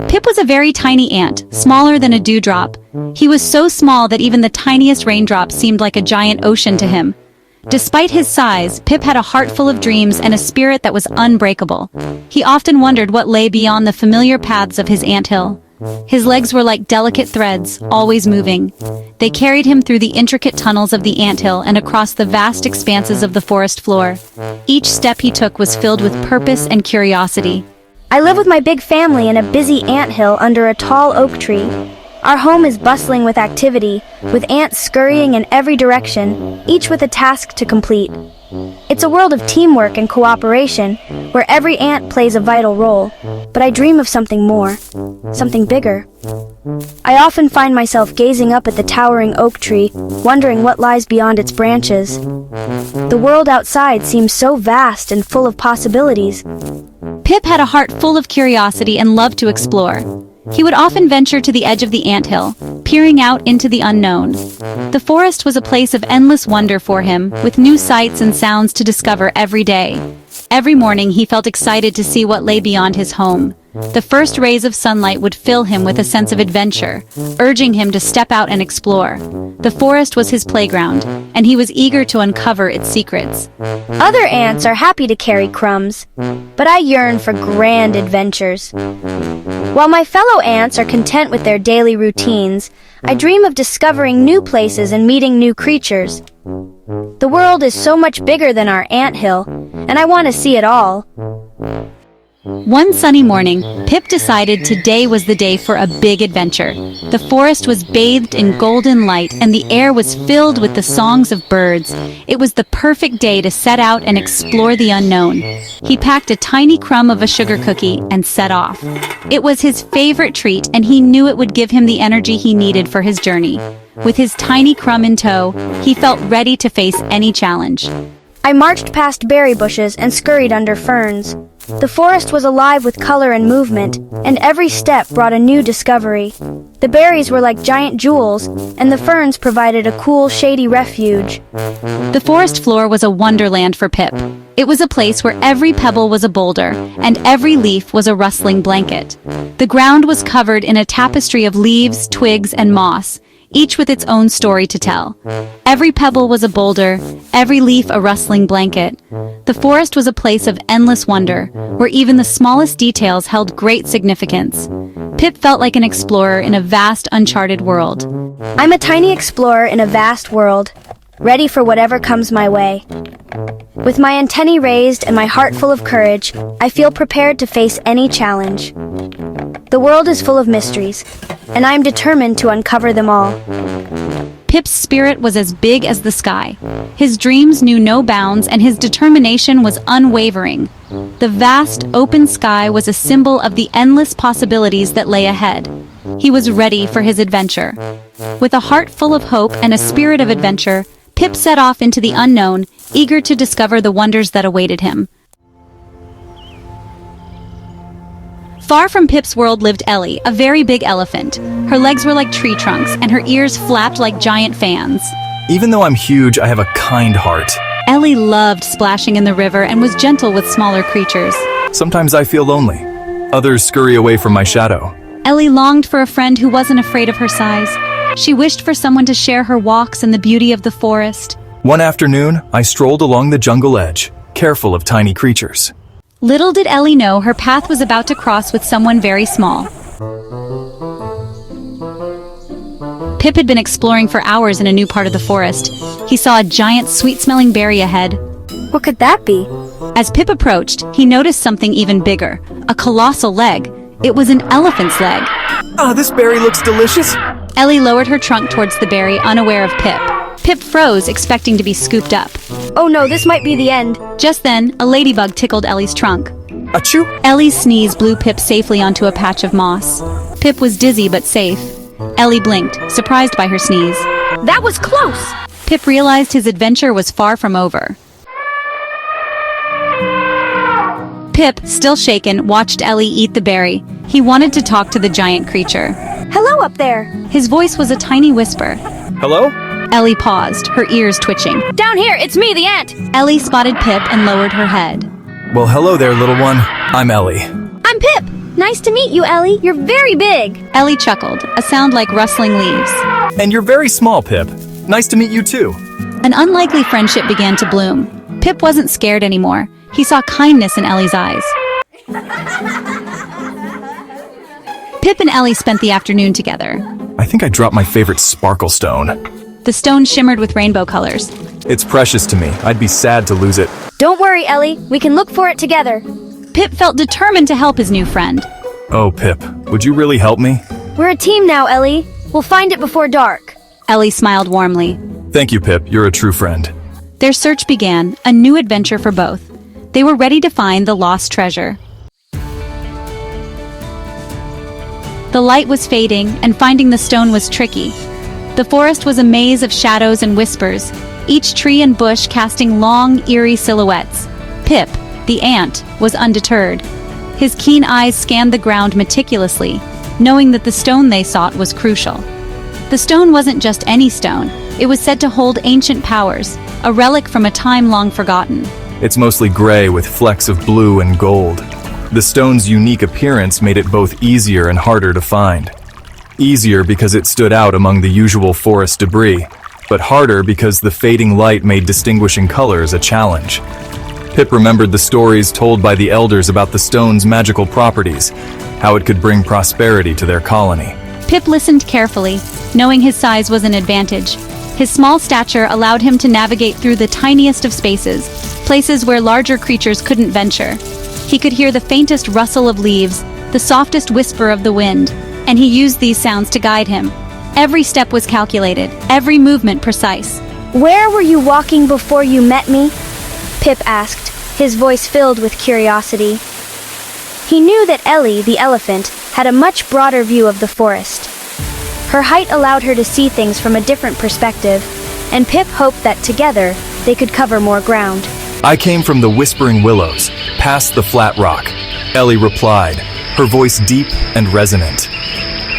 Pip was a very tiny ant, smaller than a dewdrop. He was so small that even the tiniest raindrop seemed like a giant ocean to him. Despite his size, Pip had a heart full of dreams and a spirit that was unbreakable. He often wondered what lay beyond the familiar paths of his anthill. His legs were like delicate threads, always moving. They carried him through the intricate tunnels of the anthill and across the vast expanses of the forest floor. Each step he took was filled with purpose and curiosity. I live with my big family in a busy anthill under a tall oak tree. Our home is bustling with activity, with ants scurrying in every direction, each with a task to complete. It's a world of teamwork and cooperation, where every ant plays a vital role. But I dream of something more, something bigger. I often find myself gazing up at the towering oak tree, wondering what lies beyond its branches. The world outside seems so vast and full of possibilities. Pip had a heart full of curiosity and loved to explore. He would often venture to the edge of the anthill, peering out into the unknown. The forest was a place of endless wonder for him, with new sights and sounds to discover every day. Every morning he felt excited to see what lay beyond his home. The first rays of sunlight would fill him with a sense of adventure, urging him to step out and explore. The forest was his playground, and he was eager to uncover its secrets. Other ants are happy to carry crumbs, but I yearn for grand adventures. While my fellow ants are content with their daily routines, I dream of discovering new places and meeting new creatures. The world is so much bigger than our anthill, and I want to see it all. One sunny morning, Pip decided today was the day for a big adventure. The forest was bathed in golden light and the air was filled with the songs of birds. It was the perfect day to set out and explore the unknown. He packed a tiny crumb of a sugar cookie and set off. It was his favorite treat and he knew it would give him the energy he needed for his journey. With his tiny crumb in tow, he felt ready to face any challenge. I marched past berry bushes and scurried under ferns. The forest was alive with color and movement, and every step brought a new discovery. The berries were like giant jewels, and the ferns provided a cool, shady refuge. The forest floor was a wonderland for Pip. It was a place where every pebble was a boulder, and every leaf was a rustling blanket. The ground was covered in a tapestry of leaves, twigs, and moss, each with its own story to tell. Every pebble was a boulder, every leaf a rustling blanket. The forest was a place of endless wonder, where even the smallest details held great significance. Pip felt like an explorer in a vast, uncharted world. I'm a tiny explorer in a vast world, ready for whatever comes my way. With my antennae raised and my heart full of courage, I feel prepared to face any challenge. The world is full of mysteries, and I'm determined to uncover them all. Pip's spirit was as big as the sky. His dreams knew no bounds, and his determination was unwavering. The vast, open sky was a symbol of the endless possibilities that lay ahead. He was ready for his adventure. With a heart full of hope and a spirit of adventure, Pip set off into the unknown, eager to discover the wonders that awaited him. Far from Pip's world lived Ellie, a very big elephant. Her legs were like tree trunks, and her ears flapped like giant fans. Even though I'm huge, I have a kind heart. Ellie loved splashing in the river and was gentle with smaller creatures. Sometimes I feel lonely. Others scurry away from my shadow. Ellie longed for a friend who wasn't afraid of her size. She wished for someone to share her walks in the beauty of the forest. One afternoon, I strolled along the jungle edge, careful of tiny creatures. Little did Ellie know her path was about to cross with someone very small. Pip had been exploring for hours in a new part of the forest. He saw a giant, sweet-smelling berry ahead. What could that be? As Pip approached, he noticed something even bigger, a colossal leg. It was an elephant's leg. This berry looks delicious. Ellie lowered her trunk towards the berry, unaware of Pip. Pip froze, expecting to be scooped up. Oh no, this might be the end. Just then, a ladybug tickled Ellie's trunk. Achoo! Ellie's sneeze blew Pip safely onto a patch of moss. Pip was dizzy but safe. Ellie blinked, surprised by her sneeze. That was close! Pip realized his adventure was far from over. Pip, still shaken, watched Ellie eat the berry. He wanted to talk to the giant creature. Hello up there! His voice was a tiny whisper. Hello? Ellie paused, her ears twitching. Down here, it's me, the ant! Ellie spotted Pip and lowered her head. Well, hello there, little one. I'm Ellie. I'm Pip! Nice to meet you, Ellie. You're very big. Ellie chuckled, a sound like rustling leaves. And you're very small, Pip. Nice to meet you too. An unlikely friendship began to bloom. Pip wasn't scared anymore. He saw kindness in Ellie's eyes. Pip and Ellie spent the afternoon together. I think I dropped my favorite sparkle stone. The stone shimmered with rainbow colors. It's precious to me. I'd be sad to lose it. Don't worry, Ellie. We can look for it together. Pip felt determined to help his new friend. Oh, Pip, would you really help me? We're a team now, Ellie. We'll find it before dark. Ellie smiled warmly. Thank you, Pip. You're a true friend. Their search began, a new adventure for both. They were ready to find the lost treasure. The light was fading, and finding the stone was tricky. The forest was a maze of shadows and whispers, each tree and bush casting long, eerie silhouettes. Pip, the ant, was undeterred. His keen eyes scanned the ground meticulously, knowing that the stone they sought was crucial. The stone wasn't just any stone. It was said to hold ancient powers, a relic from a time long forgotten. It's mostly gray with flecks of blue and gold. The stone's unique appearance made it both easier and harder to find. Easier because it stood out among the usual forest debris, but harder because the fading light made distinguishing colors a challenge. Pip remembered the stories told by the elders about the stone's magical properties, how it could bring prosperity to their colony. Pip listened carefully, knowing his size was an advantage. His small stature allowed him to navigate through the tiniest of spaces, places where larger creatures couldn't venture. He could hear the faintest rustle of leaves, the softest whisper of the wind, and he used these sounds to guide him. Every step was calculated, every movement precise. Where were you walking before you met me? Pip asked, his voice filled with curiosity. He knew that Ellie, the elephant, had a much broader view of the forest. Her height allowed her to see things from a different perspective, and Pip hoped that together they could cover more ground. I came from the Whispering Willows, past the flat rock. Ellie replied, her voice deep and resonant.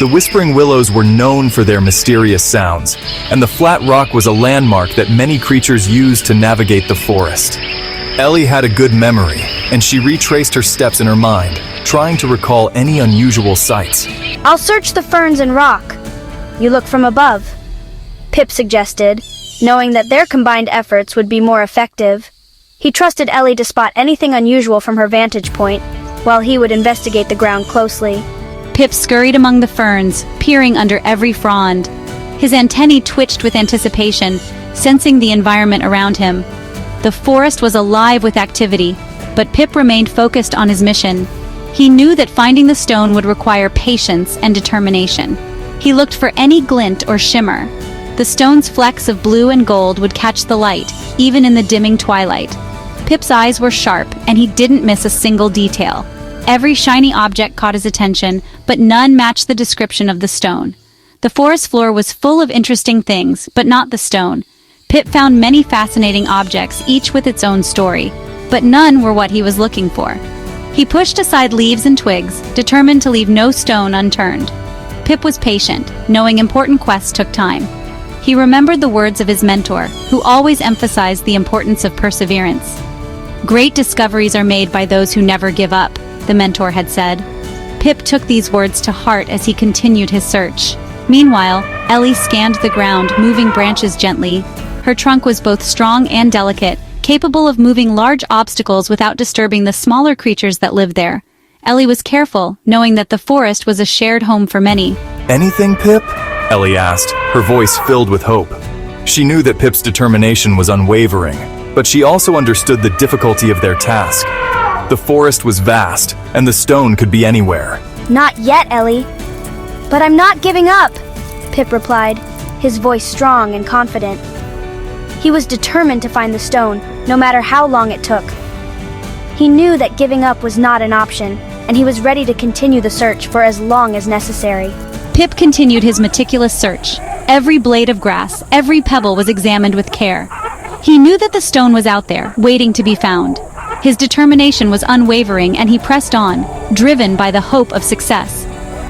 The Whispering Willows were known for their mysterious sounds, and the flat rock was a landmark that many creatures used to navigate the forest. Ellie had a good memory, and she retraced her steps in her mind, trying to recall any unusual sights. I'll search the ferns and rock. You look from above, Pip suggested, knowing that their combined efforts would be more effective. He trusted Ellie to spot anything unusual from her vantage point, while he would investigate the ground closely. Pip scurried among the ferns, peering under every frond. His antennae twitched with anticipation, sensing the environment around him. The forest was alive with activity, but Pip remained focused on his mission. He knew that finding the stone would require patience and determination. He looked for any glint or shimmer. The stone's flecks of blue and gold would catch the light, even in the dimming twilight. Pip's eyes were sharp, and he didn't miss a single detail. Every shiny object caught his attention, but none matched the description of the stone. The forest floor was full of interesting things, but not the stone. Pip found many fascinating objects, each with its own story, but none were what he was looking for. He pushed aside leaves and twigs, determined to leave no stone unturned. Pip was patient, knowing important quests took time. He remembered the words of his mentor, who always emphasized the importance of perseverance. Great discoveries are made by those who never give up, the mentor had said. Pip took these words to heart as he continued his search. Meanwhile, Ellie scanned the ground, moving branches gently. Her trunk was both strong and delicate, capable of moving large obstacles without disturbing the smaller creatures that lived there. Ellie was careful, knowing that the forest was a shared home for many. Anything, Pip? Ellie asked, her voice filled with hope. She knew that Pip's determination was unwavering, but she also understood the difficulty of their task. The forest was vast, and the stone could be anywhere. Not yet, Ellie. But I'm not giving up, Pip replied, his voice strong and confident. He was determined to find the stone, no matter how long it took. He knew that giving up was not an option, and he was ready to continue the search for as long as necessary. Pip continued his meticulous search. Every blade of grass, every pebble was examined with care. He knew that the stone was out there, waiting to be found. His determination was unwavering, and he pressed on, driven by the hope of success.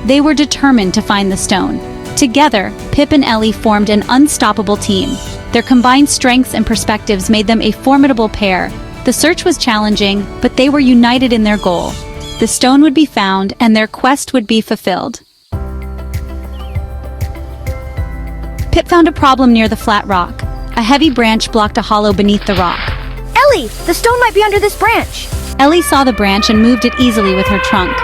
They were determined to find the stone. Together, Pip and Ellie formed an unstoppable team. Their combined strengths and perspectives made them a formidable pair. The search was challenging, but they were united in their goal. the stone would be found and their quest would be fulfilled. Pip found a problem near the flat rock. A heavy branch blocked a hollow beneath the rock. Ellie, the stone might be under this branch. Ellie saw the branch and moved it easily with her trunk.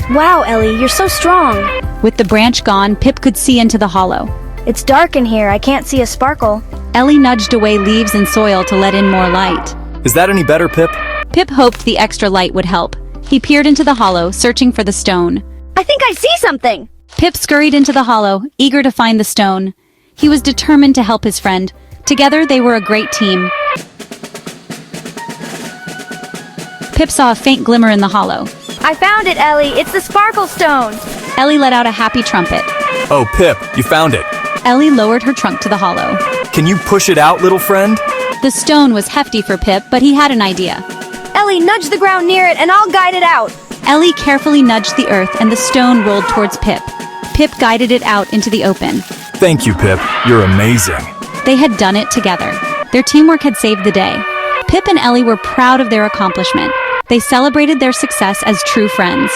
Wow, Ellie, you're so strong. With the branch gone, Pip could see into the hollow. It's dark in here, I can't see a sparkle. Ellie nudged away leaves and soil to let in more light. Is that any better, Pip? Pip hoped the extra light would help. He peered into the hollow, searching for the stone. I think I see something. Pip scurried into the hollow, eager to find the stone. He was determined to help his friend. Together, they were a great team. Pip saw a faint glimmer in the hollow. I found it, Ellie. It's the sparkle stone. Ellie let out a happy trumpet. Oh, Pip, you found it. Ellie lowered her trunk to the hollow. Can you push it out, little friend? The stone was hefty for Pip, but he had an idea. Ellie, nudge the ground near it and I'll guide it out. Ellie carefully nudged the earth and the stone rolled towards Pip. Pip guided it out into the open. Thank you, Pip. You're amazing. They had done it together. Their teamwork had saved the day. Pip and Ellie were proud of their accomplishment. They celebrated their success as true friends.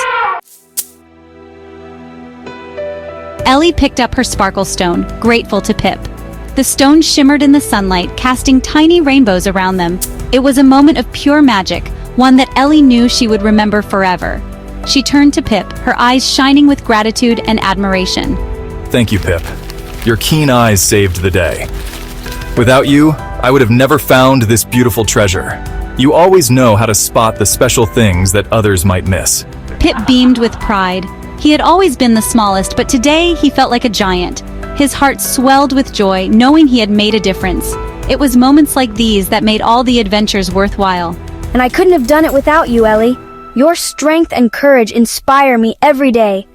Ellie picked up her sparkle stone, grateful to Pip. The stone shimmered in the sunlight, casting tiny rainbows around them. It was a moment of pure magic, one that Ellie knew she would remember forever. She turned to Pip, her eyes shining with gratitude and admiration. Thank you, Pip. Your keen eyes saved the day. Without you, I would have never found this beautiful treasure. You always know how to spot the special things that others might miss. Pip beamed with pride. He had always been the smallest, but today he felt like a giant. His heart swelled with joy, knowing he had made a difference. It was moments like these that made all the adventures worthwhile. And I couldn't have done it without you, Ellie. Your strength and courage inspire me every day.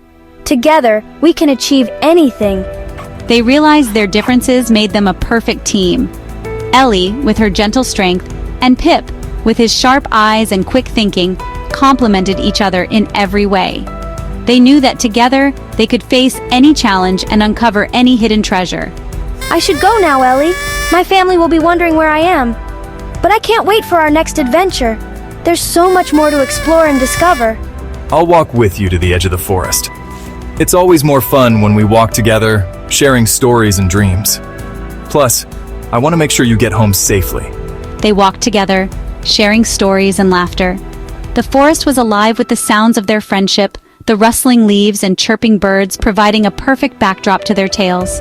Together, we can achieve anything. They realized their differences made them a perfect team. Ellie, with her gentle strength, and Pip, with his sharp eyes and quick thinking, complemented each other in every way. They knew that together, they could face any challenge and uncover any hidden treasure. I should go now, Ellie. My family will be wondering where I am. But I can't wait for our next adventure. There's so much more to explore and discover. I'll walk with you to the edge of the forest. It's always more fun when we walk together, sharing stories and dreams. Plus, I want to make sure you get home safely. They walked together, sharing stories and laughter. The forest was alive with the sounds of their friendship, the rustling leaves and chirping birds providing a perfect backdrop to their tales.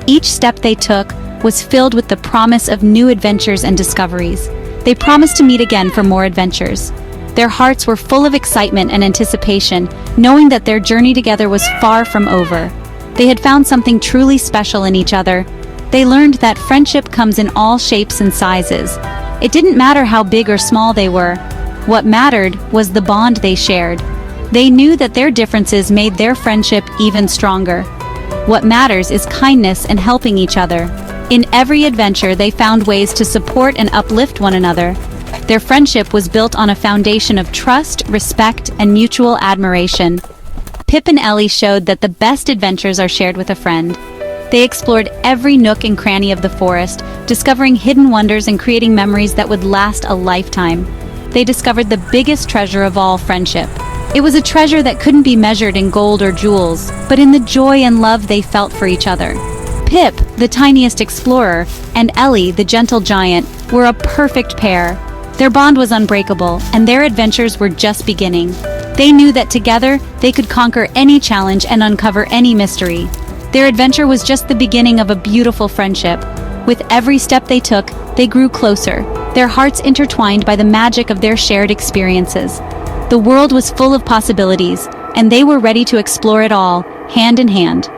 Each step they took was filled with the promise of new adventures and discoveries. They promised to meet again for more adventures. Their hearts were full of excitement and anticipation, knowing that their journey together was far from over. They had found something truly special in each other. They learned that friendship comes in all shapes and sizes. It didn't matter how big or small they were. What mattered was the bond they shared. They knew that their differences made their friendship even stronger. What matters is kindness and helping each other. In every adventure, they found ways to support and uplift one another. Their friendship was built on a foundation of trust, respect, and mutual admiration. Pip and Ellie showed that the best adventures are shared with a friend. They explored every nook and cranny of the forest, discovering hidden wonders and creating memories that would last a lifetime. They discovered the biggest treasure of all, friendship. It was a treasure that couldn't be measured in gold or jewels, but in the joy and love they felt for each other. Pip, the tiniest explorer, and Ellie, the gentle giant, were a perfect pair. Their bond was unbreakable, and their adventures were just beginning. They knew that together, they could conquer any challenge and uncover any mystery. Their adventure was just the beginning of a beautiful friendship. With every step they took, they grew closer, their hearts intertwined by the magic of their shared experiences. The world was full of possibilities, and they were ready to explore it all, hand in hand.